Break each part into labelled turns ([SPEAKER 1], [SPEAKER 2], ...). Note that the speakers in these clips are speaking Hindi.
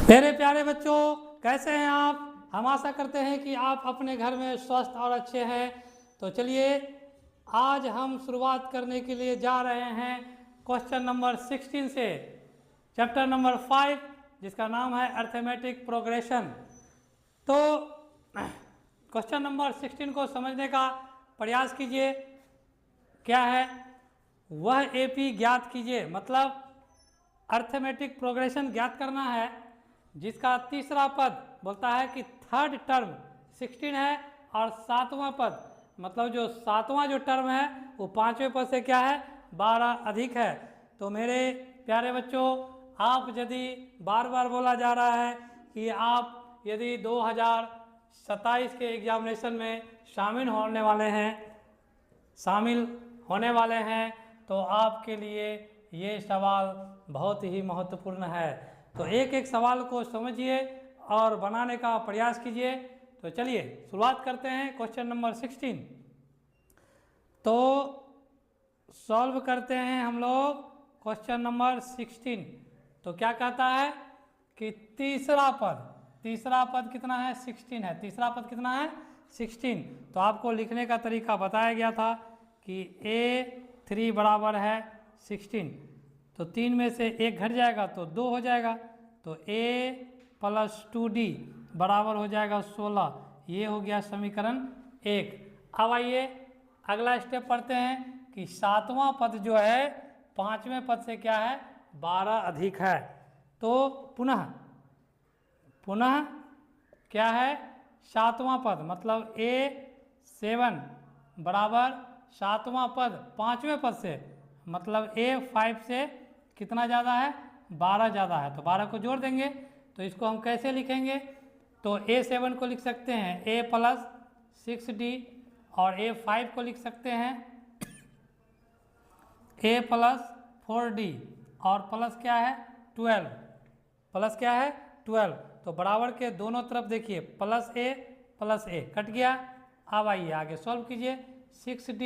[SPEAKER 1] मेरे प्यारे बच्चों, कैसे हैं आप? हम आशा करते हैं कि आप अपने घर में स्वस्थ और अच्छे हैं। तो चलिए, आज हम शुरुआत करने के लिए जा रहे हैं क्वेश्चन नंबर 16 से, चैप्टर नंबर 5, जिसका नाम है अर्थमेटिक प्रोग्रेशन। तो क्वेश्चन नंबर 16 को समझने का प्रयास कीजिए। क्या है वह एपी ज्ञात कीजिए, मतलब अर्थमेटिक प्रोग्रेशन ज्ञात करना है जिसका तीसरा पद बोलता है कि थर्ड टर्म 16 है और सातवां पद, मतलब जो सातवां जो टर्म है वो पांचवें पद से क्या है, 12 अधिक है। तो मेरे प्यारे बच्चों, आप यदि बार बार बोला जा रहा है कि आप यदि 2027 के एग्जामिनेशन में शामिल होने वाले हैं तो आपके लिए ये सवाल बहुत ही महत्वपूर्ण है। तो एक एक सवाल को समझिए और बनाने का प्रयास कीजिए। तो चलिए शुरुआत करते हैं क्वेश्चन नंबर 16। तो सॉल्व करते हैं हम लोग क्वेश्चन नंबर 16। तो क्या कहता है कि तीसरा पद कितना है, 16 है। तीसरा पद कितना है, 16। तो आपको लिखने का तरीका बताया गया था कि A3 बराबर है 16। तो 3 में से 1 घट जाएगा तो 2 हो जाएगा। तो A प्लस 2D बराबर हो जाएगा 16। ये हो गया समीकरण 1। अब आइए अगला स्टेप पढ़ते हैं कि सातवां पद जो है पांचवें पद से क्या है, 12 अधिक है। तो पुनः क्या है, सातवां पद मतलब A7 बराबर सातवां पद पांचवें पद से, मतलब A5 से कितना ज़्यादा है, 12 ज़्यादा है। तो 12 को जोड़ देंगे। तो इसको हम कैसे लिखेंगे, तो A7 को लिख सकते हैं A प्लस 6D और A5 को लिख सकते हैं A प्लस 4D और प्लस क्या है 12, प्लस क्या है 12। तो बराबर के दोनों तरफ देखिए प्लस A कट गया। अब आइए आगे सॉल्व कीजिए। 6D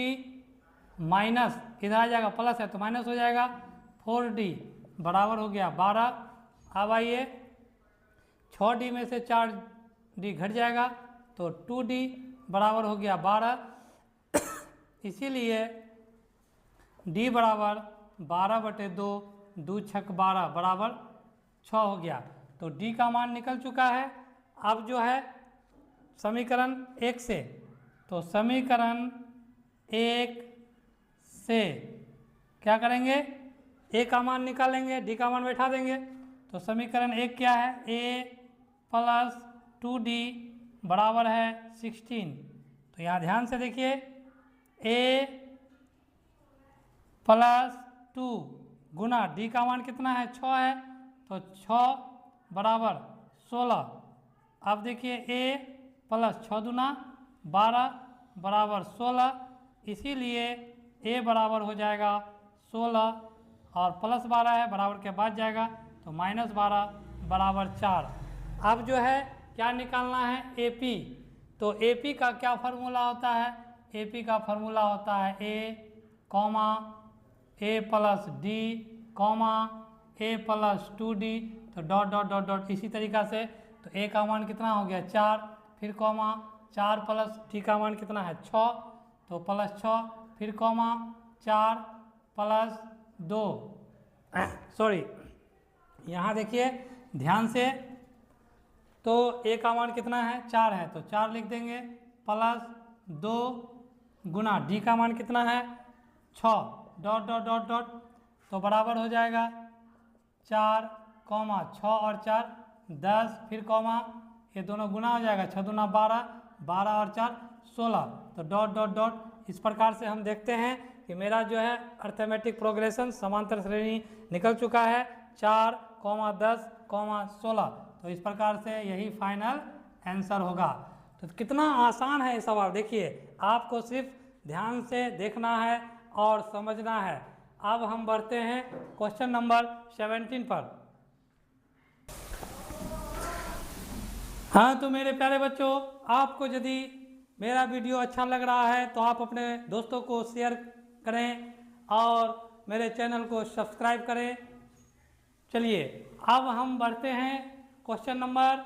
[SPEAKER 1] माइनस इधर आ जाएगा, प्लस है तो माइनस हो जाएगा, 4D बराबर हो गया 12। अब आइए 6D में से 4D घट जाएगा तो 2D बराबर हो गया 12। इसीलिए D बराबर 12/2, 2 छक 12 बराबर 6 हो गया। तो D का मान निकल चुका है। अब जो है समीकरण 1 से, तो समीकरण 1 से क्या करेंगे, A का मान निकालेंगे, D का मान बैठा देंगे। तो समीकरण 1 क्या है, A प्लस 2D बराबर है 16। तो यहाँ ध्यान से देखिए, A प्लस 2 गुना D का मान कितना है, 6 है। तो 6 बराबर 16। अब देखिए A प्लस 6 दूना 12 बराबर 16। इसीलिए A बराबर हो जाएगा 16 और प्लस 12 है, बराबर के बाद जाएगा तो माइनस 12 बराबर 4। अब जो है क्या निकालना है, AP। तो AP का क्या फार्मूला होता है, AP का फार्मूला होता है A plus D A plus 2D। तो डॉट डॉट डॉट डॉट इसी तरीक़ा से। तो A का मान कितना हो गया 4, फिर कॉमा 4 प्लस D का मान कितना है 6, तो प्लस 6 फिर कॉमा 4 प्लस 2 सॉरी यहाँ देखिए ध्यान से। तो A का मान कितना है 4 है, तो 4 लिख देंगे प्लस 2 गुना D का मान कितना है 6 डॉट डॉट डॉट डॉट। तो बराबर हो जाएगा 4 कॉमा 6 और 4 10, फिर कॉमा ये दोनों गुना हो जाएगा, 6 दूना 12, 12 और 4 16। तो डॉट डॉट डॉट इस प्रकार से हम देखते हैं कि मेरा जो है अर्थमेटिक प्रोग्रेशन समांतर श्रेणी निकल चुका है 4, 10, 16। तो इस प्रकार से यही फाइनल आंसर होगा। तो कितना आसान है ये सवाल, देखिए आपको सिर्फ ध्यान से देखना है और समझना है। अब हम बढ़ते हैं क्वेश्चन नंबर 17 पर। हाँ, तो मेरे प्यारे बच्चों, आपको यदि मेरा वीडियो अच्छा लग रहा है तो आप अपने दोस्तों को शेयर करें और मेरे चैनल को सब्सक्राइब करें। चलिए अब हम बढ़ते हैं क्वेश्चन नंबर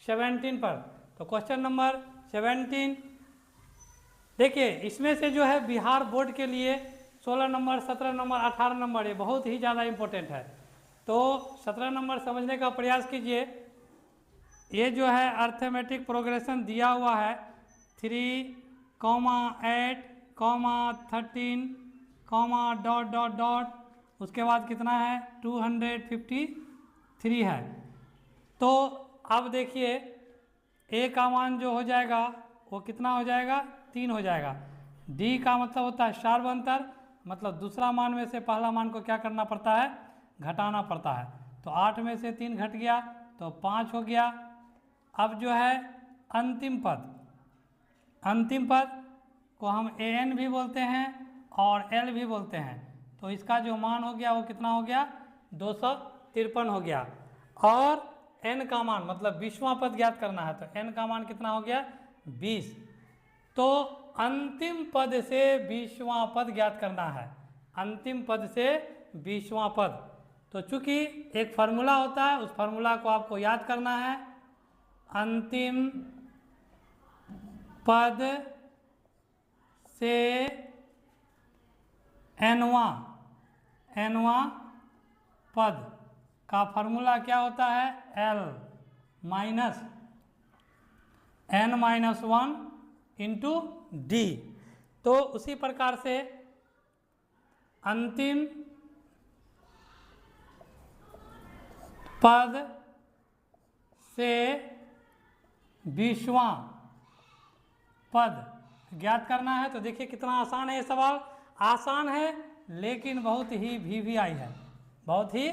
[SPEAKER 1] 17 पर। तो क्वेश्चन नंबर 17 देखिए, इसमें से जो है बिहार बोर्ड के लिए 16 नंबर, 17 नंबर, 18 नंबर ये बहुत ही ज़्यादा इम्पोर्टेंट है। तो 17 नंबर समझने का प्रयास कीजिए। ये जो है अर्थमेटिक प्रोग्रेशन दिया हुआ है 3, 8, 13, डॉट डॉट डॉट, उसके बाद कितना है 253 है। तो अब देखिए ए का मान जो हो जाएगा वो कितना हो जाएगा 3 हो जाएगा। डी का मतलब होता है शार्वंतर, मतलब दूसरा मान में से पहला मान को क्या करना पड़ता है, घटाना पड़ता है। तो 8 में से 3 घट गया तो 5 हो गया। अब जो है अंतिम पद को हम an भी बोलते हैं और l भी बोलते हैं। तो इसका जो मान हो गया वो कितना हो गया 253 हो गया। और n का मान मतलब 20वां पद ज्ञात करना है, तो n का मान कितना हो गया 20। तो अंतिम पद से 20वां पद ज्ञात करना है, अंतिम पद से 20वां पद। तो चूंकि एक फार्मूला होता है, उस फार्मूला को आपको याद करना है। अंतिम पद से nवां पद का फार्मूला क्या होता है, l minus n-1 into D. तो उसी प्रकार से अंतिम पद से 20वां पद ज्ञात करना है। तो देखिए कितना आसान है ये सवाल, आसान है लेकिन बहुत ही वीवीआई है, बहुत ही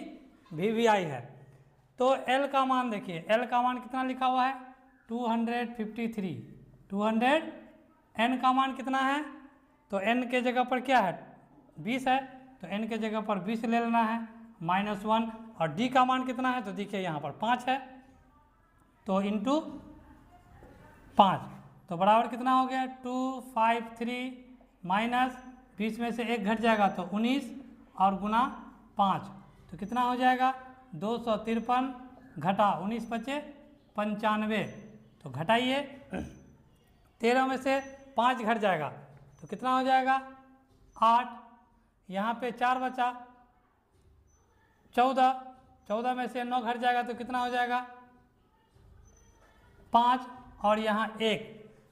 [SPEAKER 1] वीवीआई है। तो L का मान देखिए, L का मान कितना लिखा हुआ है 253, 200। N का मान कितना है, तो N के जगह पर क्या है 20 है, तो N के जगह पर 20 ले लेना है -1। और D का मान कितना है, तो देखिए यहाँ पर 5 है, तो इंटू 5, तो बराबर कितना हो गया 253 माइनस 20 में से 1 घट जाएगा तो 19 और गुना 5, तो कितना हो जाएगा 253 घटा 19 बचे 95। तो घटाइए 13 में से 5 घट जाएगा तो कितना हो जाएगा 8, यहाँ पे 4 बचा 14, 14 में से 9 घट जाएगा तो कितना हो जाएगा 5 और यहाँ 1।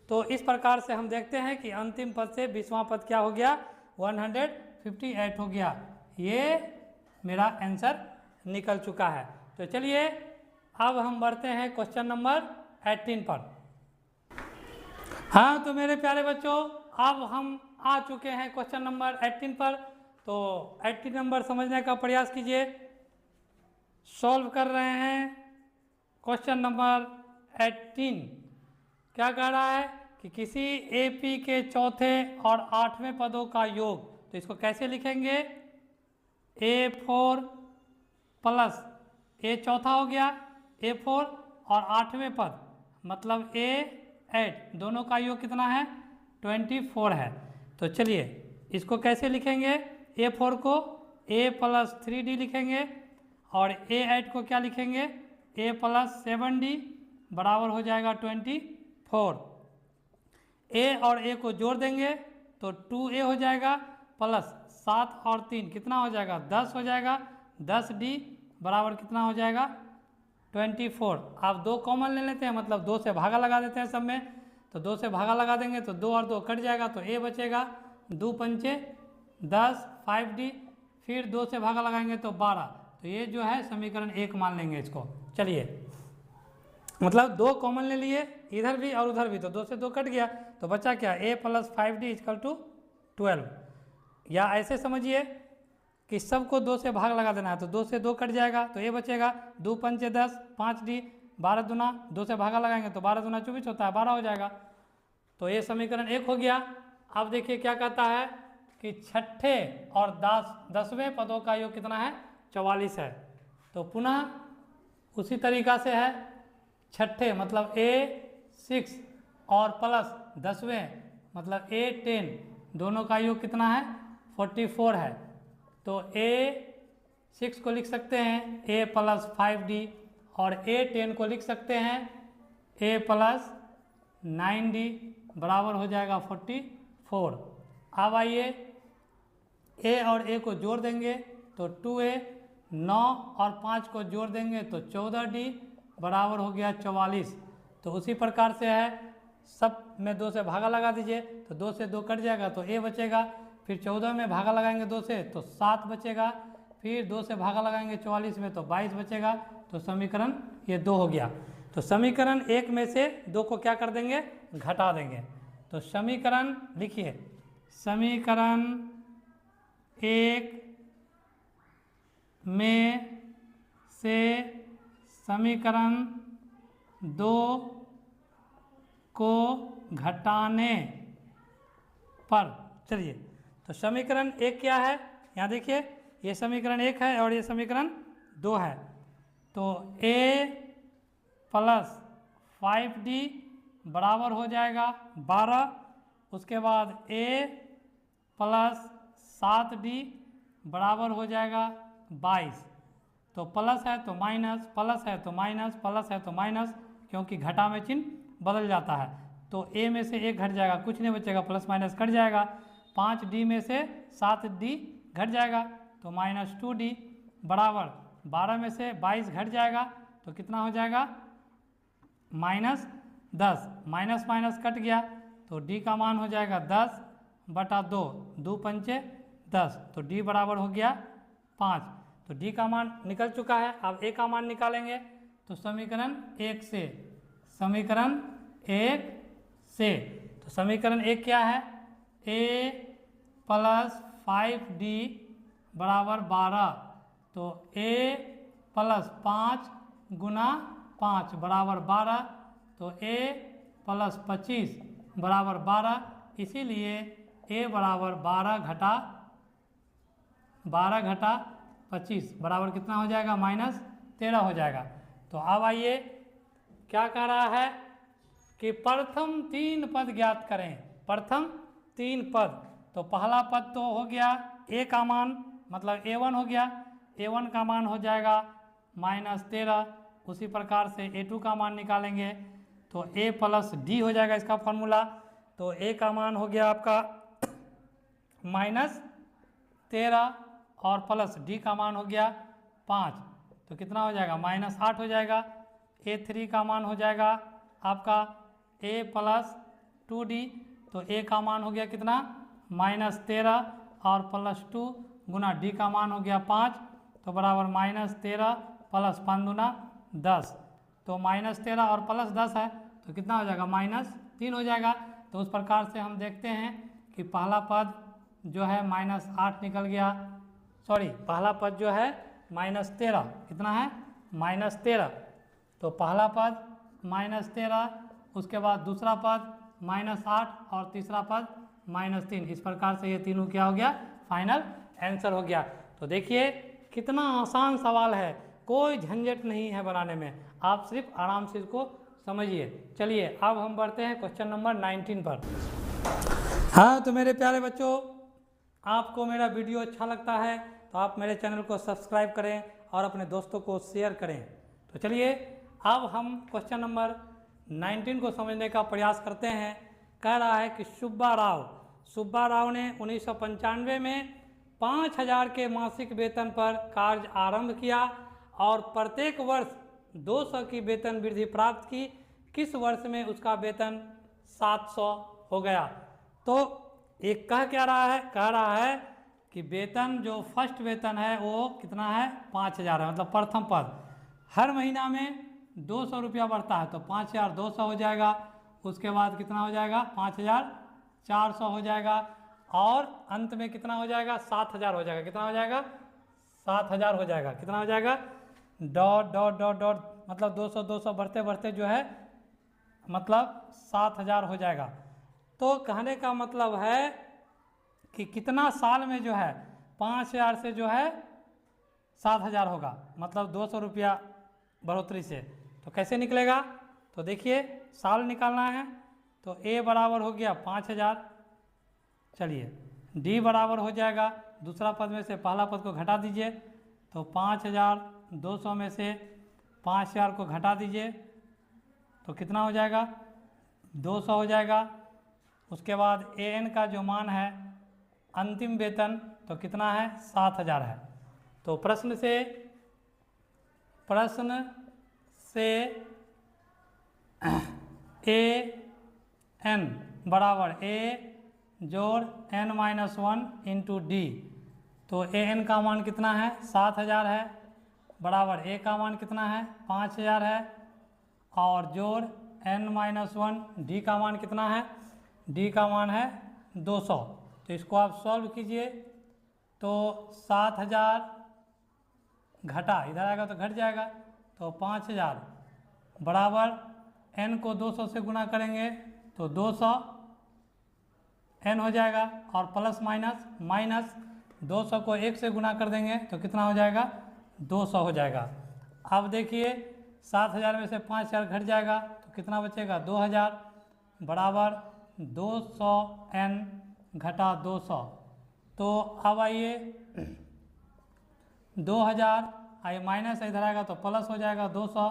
[SPEAKER 1] तो इस प्रकार से हम देखते हैं कि अंतिम पद से 20वां पद क्या हो गया 158 हो गया। ये मेरा आंसर निकल चुका है। तो चलिए अब हम बढ़ते हैं क्वेश्चन नंबर 18 पर। हाँ तो मेरे प्यारे बच्चों, अब हम आ चुके हैं क्वेश्चन नंबर 18 पर। तो 18 नंबर समझने का प्रयास कीजिए। सॉल्व कर रहे हैं क्वेश्चन नंबर 18। क्या कह रहा है कि किसी एपी के चौथे और 8वें पदों का योग, तो इसको कैसे लिखेंगे A4 प्लस A चौथा हो गया A4 और 8वें पद मतलब A8, दोनों का योग कितना है 24 है। तो चलिए इसको कैसे लिखेंगे, A4 को A प्लस 3D लिखेंगे और A8 को क्या लिखेंगे A प्लस 7D बराबर हो जाएगा 24। A और A को जोड़ देंगे तो 2A हो जाएगा प्लस 7 और 3 कितना हो जाएगा 10 हो जाएगा, 10D बराबर कितना हो जाएगा 24। आप 2 कॉमन ले लेते हैं, मतलब 2 से भागा लगा देते हैं सब में, तो 2 से भागा लगा देंगे तो 2 और 2 कट जाएगा तो A बचेगा, 2 पंचे 10, 5D, फिर 2 से भागा लगाएंगे तो 12। तो ये जो है समीकरण 1 मान लेंगे इसको। चलिए मतलब 2 कॉमन ले लिए इधर भी और उधर भी, तो 2 से 2 कट गया तो बचा क्या A plus 5D equal to 12। या ऐसे समझिए कि सबको 2 से भाग लगा देना है, तो 2 से 2 कट जाएगा तो A बचेगा, 2 पंचे 10, 5D, 12 दूना 2 से भागा लगाएंगे तो 12 दूना 24 होता है, 12 हो जाएगा। तो ये समीकरण 1 हो गया। अब देखिए क्या कहता है कि छठे और 10वें पदों का योग कितना है 44 है। तो पुनः उसी तरीका से है, छठे मतलब A6 और प्लस 10वें मतलब A10, दोनों का योग कितना है 44 है। तो A6 को लिख सकते हैं A प्लस 5D और A10 को लिख सकते हैं A प्लस 9D बराबर हो जाएगा 44। अब आइए A और A को जोड़ देंगे तो 2A, 9 और 5 को जोड़ देंगे तो 14D बराबर हो गया 44। तो उसी प्रकार से है, सब में 2 से भागा लगा दीजिए तो 2 से 2 कट जाएगा तो A बचेगा, फिर 14 में भागा लगाएंगे 2 से तो 7 बचेगा, फिर 2 से भागा लगाएंगे 44 में तो 22 बचेगा। तो समीकरण ये 2 हो गया। तो समीकरण 1 में से 2 को क्या कर देंगे, घटा देंगे। तो समीकरण लिखिए, समीकरण 1 में से समीकरण 2 को घटाने पर, चलिए तो समीकरण 1 क्या है, यहाँ देखिए ये समीकरण 1 है और ये समीकरण 2 है। तो A प्लस 5D बराबर हो जाएगा 12, उसके बाद A प्लस 7D बराबर हो जाएगा 22। तो प्लस है तो माइनस, प्लस है तो माइनस, प्लस है तो माइनस, क्योंकि घटा में चिन्ह बदल जाता है। तो A में से 1 घट जाएगा, कुछ नहीं बचेगा, प्लस माइनस कट जाएगा। 5D में से 7D घट जाएगा तो माइनस 2D बराबर 12 में से 22 घट जाएगा तो कितना हो जाएगा, माइनस 10। माइनस माइनस कट गया तो D का मान हो जाएगा 10/2, 2 पंचे 10, तो D बराबर हो गया 5। तो D का मान निकल चुका है। अब A का मान निकालेंगे तो समीकरण 1 से, समीकरण 1 से, तो समीकरण 1 क्या है, A प्लस 5D बराबर 12, तो A प्लस 5 गुना 5 बराबर 12, तो A प्लस 25 बराबर 12, इसीलिए A बराबर 12 घटा 25 बराबर कितना हो जाएगा, -13 हो जाएगा। तो अब आइए क्या कह रहा है कि प्रथम 3 पद ज्ञात करें। प्रथम 3 पद, तो पहला पद तो हो गया A का मान, मतलब A1 हो गया, A1 का मान हो जाएगा -13। उसी प्रकार से A2 का मान निकालेंगे तो A प्लस D हो जाएगा इसका फॉर्मूला। तो A का मान हो गया आपका -13 और प्लस D का मान हो गया 5, तो कितना हो जाएगा, -8 हो जाएगा। A3 का मान हो जाएगा आपका A प्लस 2D, तो A का मान हो गया कितना, -13 और प्लस 2 गुना D का मान हो गया 5, तो बराबर -13 प्लस 5 गुना 10, तो -13 और प्लस 10 है तो कितना हो जाएगा, -3 हो जाएगा। तो उस प्रकार से हम देखते हैं कि पहला पद जो है -8 निकल गया, सॉरी पहला पद जो है -13, कितना है, -13, तो पहला पद -13, उसके बाद दूसरा पद -8 और तीसरा पद -3। इस प्रकार से ये तीनों क्या हो गया, फाइनल आंसर हो गया। तो देखिए कितना आसान सवाल है, कोई झंझट नहीं है बनाने में, आप सिर्फ आराम से इसको समझिए। चलिए अब हम बढ़ते हैं क्वेश्चन नंबर 19 पर। हाँ तो मेरे प्यारे बच्चों, आपको मेरा वीडियो अच्छा लगता है तो आप मेरे चैनल को सब्सक्राइब करें और अपने दोस्तों को शेयर करें। तो चलिए अब हम क्वेश्चन नंबर 19 को समझने का प्रयास करते हैं। कह रहा है कि सुब्बा राव ने 1995 में 5000 के मासिक वेतन पर कार्य आरंभ किया और प्रत्येक वर्ष 200 की वेतन वृद्धि प्राप्त की। किस वर्ष में उसका वेतन 700 हो गया। तो एक कह रहा है कि वेतन जो फर्स्ट वेतन है वो कितना है, 5000 है, मतलब प्रथम पद। हर महीना में 200 रुपया बढ़ता है तो 5200 हो जाएगा। उसके बाद कितना हो जाएगा, 5400 हो जाएगा और अंत में कितना हो जाएगा, 7000 हो जाएगा। कितना हो जाएगा, 7000 हो जाएगा। कितना हो जाएगा, डॉट डॉट डॉट डॉट, मतलब 200 200 बढ़ते बढ़ते जो है मतलब 7000 हो जाएगा। तो कहने का मतलब है कि कितना साल में जो है 5000 से जो है 7000 होगा, मतलब 200 रुपया बढ़ोतरी से। तो कैसे निकलेगा, तो देखिए साल निकालना है तो A बराबर हो गया 5000, चलिए D बराबर हो जाएगा, दूसरा पद में से पहला पद को घटा दीजिए तो 5200 में से 5000 को घटा दीजिए तो कितना हो जाएगा, 200 हो जाएगा। उसके बाद AN का जो मान है अंतिम वेतन तो कितना है, 7000 है। तो प्रश्न से AN बराबर A जोड़ N-1 इंटू D। तो AN का मान कितना है, 7000 है, बराबर A का मान कितना है, 5000 है, और जोड़ N-1 D का मान कितना है, D का मान है 200। तो इसको आप सॉल्व कीजिए तो 7000 घटा इधर आएगा तो घट जाएगा, तो 5000 बराबर N को 200 से गुना करेंगे तो 200 N हो जाएगा, और प्लस माइनस 200 को 1 से गुना कर देंगे तो कितना हो जाएगा, 200 हो जाएगा। अब देखिए 7000 में से 5000 घट जाएगा तो कितना बचेगा, 2000 बराबर 200 N घटा 200। तो अब आइए 2000 आइए माइनस इधर आएगा तो प्लस हो जाएगा, 200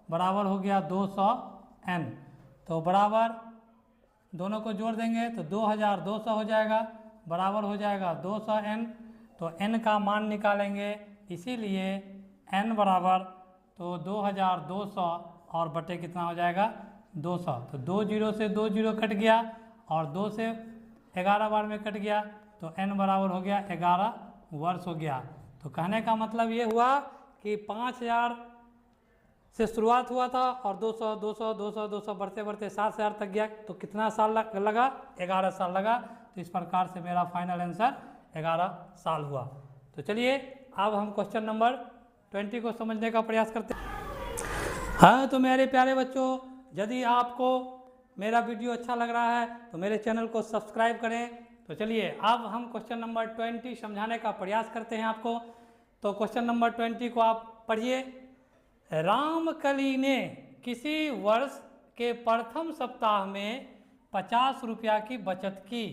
[SPEAKER 1] बराबर हो गया 200 N। तो बराबर दोनों को जोड़ देंगे तो 2200 हो जाएगा, बराबर हो जाएगा 200 N। तो N का मान निकालेंगे, इसीलिए N बराबर तो 2200 और बटे कितना हो जाएगा, 200। तो 2 जीरो से 2 जीरो कट गया और 2 से 11 बार में कट गया, तो N बराबर हो गया 11 वर्ष हो गया। तो कहने का मतलब ये हुआ कि 5000 से शुरुआत हुआ था और 200 200 200 200 बढ़ते बढ़ते 7000 तक गया, तो कितना साल लगा, 11 साल लगा। तो इस प्रकार से मेरा फाइनल आंसर 11 साल हुआ। तो चलिए अब हम क्वेश्चन नंबर 20 को समझने का प्रयास करते हैं। हाँ, तो मेरे प्यारे बच्चों, यदि आपको मेरा वीडियो अच्छा लग रहा है तो मेरे चैनल को सब्सक्राइब करें। तो चलिए अब हम क्वेश्चन नंबर 20 समझाने का प्रयास करते हैं आपको। तो क्वेश्चन नंबर 20 को आप पढ़िए। रामकली ने किसी वर्ष के प्रथम सप्ताह में 50 रुपया की बचत की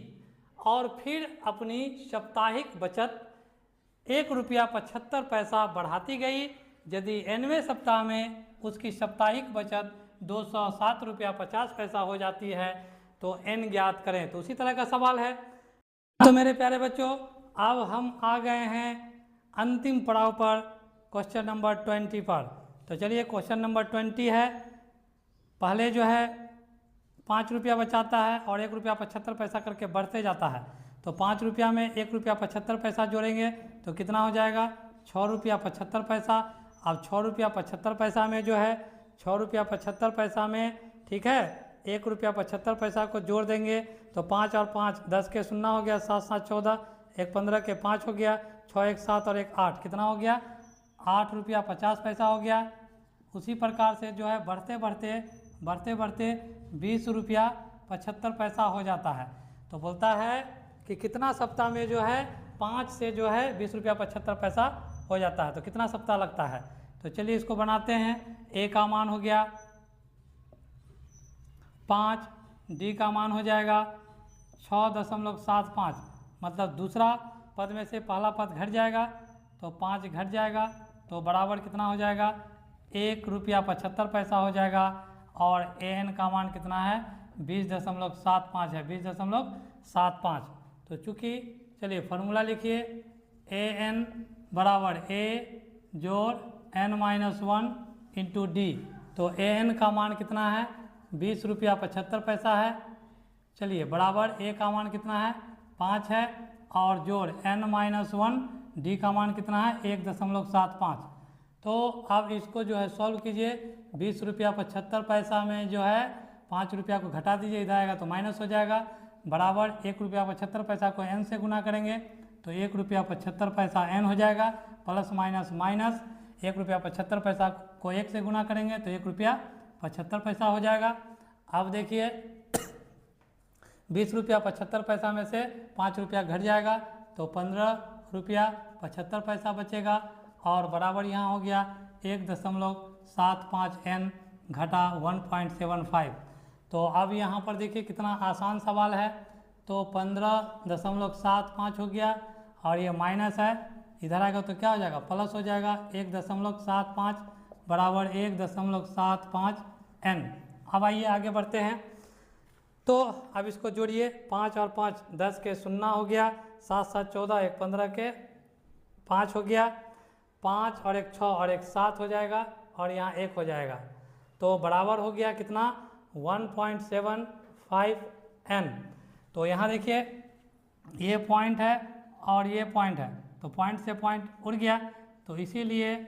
[SPEAKER 1] और फिर अपनी साप्ताहिक बचत 1 रुपया 75 पैसा बढ़ाती गई। यदि 9वें सप्ताह में उसकी साप्ताहिक बचत 207 रुपया 50 पैसा हो जाती है तो N ज्ञात करें। तो उसी तरह का सवाल है। तो मेरे प्यारे बच्चों, अब हम आ गए हैं अंतिम पड़ाव पर, क्वेश्चन नंबर 20 पर। तो चलिए क्वेश्चन नंबर 20 है। पहले जो है 5 रुपया बचाता है और 1 रुपया 75 पैसा करके बढ़ते जाता है। तो 5 रुपया में 1 रुपया 75 पैसा जोड़ेंगे तो कितना हो जाएगा, 6 रुपया 75 पैसा। अब 6 रुपया 75 पैसा में जो है 6 रुपया 75 पैसा में, ठीक है, 1 रुपया 75 पैसा को जोड़ देंगे तो 5 और 5 10 के 0 हो गया, 7 7 14, 1 15 के 5 हो गया, 6 1 7 और 1 8, कितना हो गया, 8 रुपया 50 पैसा हो गया। उसी प्रकार से जो है बढ़ते बढ़ते 20 रुपया 75 पैसा हो जाता है। तो बोलता है कि कितना सप्ताह में जो है 5 से जो है 20 रुपया 75 पैसा हो जाता है, तो कितना सप्ताह लगता है। तो चलिए इसको बनाते हैं। A का मान हो गया 5, D का मान हो जाएगा 6.75, मतलब दूसरा पद में से पहला पद घट जाएगा तो 5 घट जाएगा, तो बराबर कितना हो जाएगा, 1 रुपया 75 पैसा हो जाएगा। और AN का मान कितना है, 20.75 है, 20.75। तो चूँकि चलिए फार्मूला लिखिए, AN बराबर A जोड़ N-1 इंटू D। तो AN का मान कितना है, 20 रुपया 75 पैसा है। चलिए बराबर A का मान कितना है, 5 है, और जोड़ N-1 D का मान कितना है, 1.75। तो अब इसको जो है सॉल्व कीजिए। 20 रुपया 75 पैसा में जो है 5 रुपया को घटा दीजिए, इधर आएगा तो माइनस हो जाएगा, बराबर 1 रुपया 75 पैसा को N से गुना करेंगे तो 1 रुपया 75 पैसा N हो जाएगा, प्लस माइनस 1 रुपया 75 पैसा को 1 से गुना करेंगे तो 1 रुपया 75 पैसा हो जाएगा। अब देखिए 20 रुपया 75 पैसा में से 5 रुपया घट जाएगा तो 15 रुपया 75 पैसा बचेगा, और बराबर यहाँ हो गया 1.75 N घटा 1.75। तो अब यहाँ पर देखिए कितना आसान सवाल है। तो 15.75 हो गया, और ये माइनस है, इधर आएगा तो क्या हो जाएगा, प्लस हो जाएगा, 1.75 बराबर 1.75 n। अब आइए आगे बढ़ते हैं। तो अब इसको जोड़िए, 5 और 5 10 के 0 हो गया, 7 7 14, 1 15 के 5 हो गया, 5 और 1 6 और 1 7 हो जाएगा और यहाँ 1 हो जाएगा। तो बराबर हो गया कितना 1.75 n। तो यहाँ देखिए ये पॉइंट है और ये पॉइंट है, तो पॉइंट से पॉइंट उड़ गया, तो इसीलिए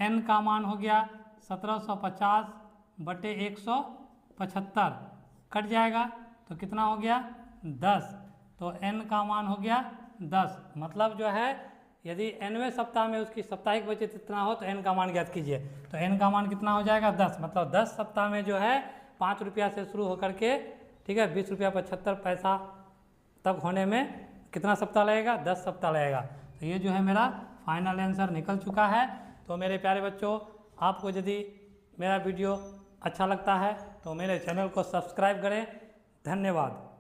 [SPEAKER 1] n का मान हो गया 1750/175 कट जाएगा, तो कितना हो गया 10। तो n का मान हो गया 10। मतलब जो है यदि nवें सप्ताह में उसकी साप्ताहिक बचत इतना हो तो n का मान ज्ञात कीजिए। तो n का मान कितना हो जाएगा 10। मतलब 10 सप्ताह में जो है 5 रुपया से शुरू होकर के, ठीक है, 20 रुपया 75 पैसा तक होने में कितना सप्ताह लगेगा 10 सप्ताह लगेगा। तो ये जो है मेरा फाइनल आंसर निकल चुका है। तो मेरे प्यारे बच्चों, आपको यदि मेरा वीडियो अच्छा लगता है तो मेरे चैनल को सब्सक्राइब करें। धन्यवाद।